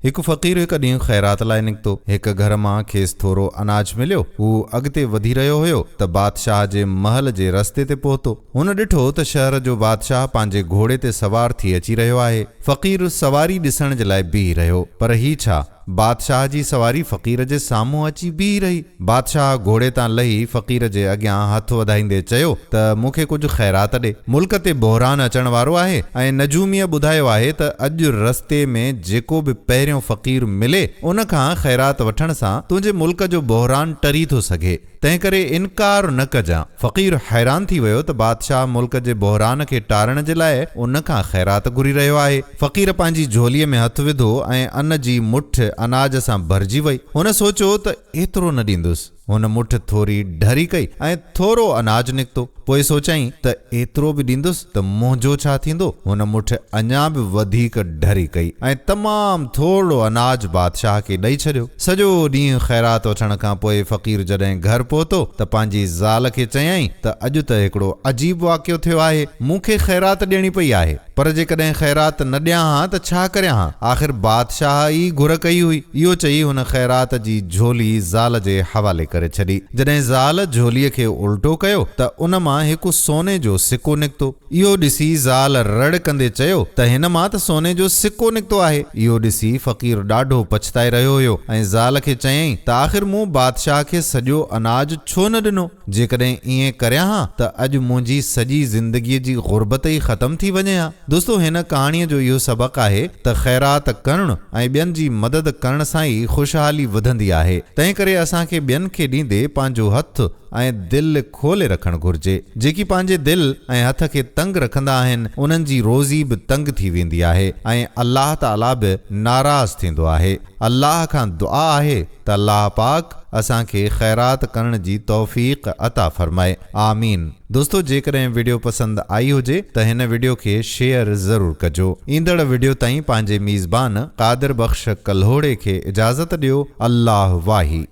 हिकु फ़क़ीर हिकु ॾींहुं ख़ैरात लाइ निकितो। हिकु घर मां खेसि थोरो अनाज मिलियो। हू अॻिते वधी रहियो हुयो त बादशाह जे महल जे रस्ते ते पहुतो। हुन ॾिठो त शहर जो बादशाह पंहिंजे घोड़े ते सवार थी अची रहियो आहे। फ़क़ीर सवारी ॾिसण जे लाइ बीह रहियो, पर ही छा, बादशाह जी सवारी फ़क़ीर जे साम्हूं अची बीह रही। बादशाह घोड़े तां लही फ़क़ीर जे अॻियां हथ वधाईंदे चयो त मूंखे कुझु ख़ैरात ॾे। मुल्क ते बहिरान अचण वारो आहे ऐं नजूमीअ ॿुधायो आहे त अॼु रस्ते में जेको बि पहिरियों फ़क़ीर मिले उन खां ख़ैरात वठण सां तुंहिंजे मुल्क जो बहिरान टरी थो सघे, तंहिं करे इनकार न कजां। फ़क़ीर हैरान थी वियो त बादशाह मुल्क जे बहिरान खे टारण जे लाइ उन खां ख़ैरात घुरी रहियो आहे। फ़क़ीर पंहिंजी झोलीअ में हथ विधो ऐं अन्न जी मुठ अनाज सां भरिजी वई। हुन सोचियो त एतिरो न ॾींदुसि। हुन मुठ थोरी ढरी कई ऐं थोरो अनाज निकितो। पोइ सोचाई त एतिरो बि ॾींदुसि त मुंहिंजो छा थींदो। हुन मुठ अञा बि वधीक ढरी कई ऐं तमामु थोरो अनाज बादशाह खे ॾेई छॾियो। सॼो ॾींहुं ख़ैरात वठण खां पोइ फ़क़ीर जॾहिं घर पहुतो त पंहिंजी ज़ाल खे चयाईं त अॼु त हिकिड़ो अजीब वाक़ियो थियो आहे। मूंखे ख़ैरात ॾियणी पई आहे, पर जेकॾहिं ख़ैरात न ॾियां हा त छा करियां हा। आख़िर बादशाह ई घुर कई हुई। इहो चई हुन ख़ैरात जी झोली ज़ाल जे हवाले करे छॾी। जॾहिं ज़ाल झोलीअ खे उल्टो कयो त उन मां हिकु सोने जो सिक्को निकितो। इहो ॾिसी ज़ाल रड़ कंदे चयो त हिन मां त सोने जो सिक्को निकितो आहे। इहो ॾिसी फ़क़ीर ॾाढो पछताए रहियो हुयो ऐं ज़ाल खे चयईं त आख़िर मूं बादशाह खे सॼो अनाज छो न ॾिनो। जेकॾहिं ईअं करियां हा त अॼु मुंहिंजी सॼी ज़िंदगीअ जी ग़ुर्बत ई ख़तम थी वञे हा। दोस्तो, हिन कहाणीअ जो इहो सबक़ु आहे त ख़ैरात करणु ऐं ॿियनि जी मदद करण सां ई ख़ुशहाली वधंदी आहे। तंहिं करे असांखे ॿियनि खे ॾींदे पंहिंजो हथ ऐं दिलि खोले रखणु घुर्जे। जेकी पंहिंजे दिलि ऐं हथ खे तंग रखंदा आहिनि उन्हनि जी रोज़ी बि तंग थी वेंदी आहे ऐं अल्लाह ताला बि नाराज़ थींदो आहे। अल्लाह खां दुआ आहे त अल्लाह पाक असांखे ख़ैरात करण जी तौफ़ीक़ अता फ़रमाए। आमीन। दोस्तो, जेकॾहिं वीडियो पसंदि आई हुजे त हिन वीडियो खे शेयर ज़रूरु कजो। ईंदड़ वीडियो ताईं पंहिंजे मीज़बान क़ादिर बख़्श कल्होड़े खे इजाज़त ॾियो। अल्लाह वाही।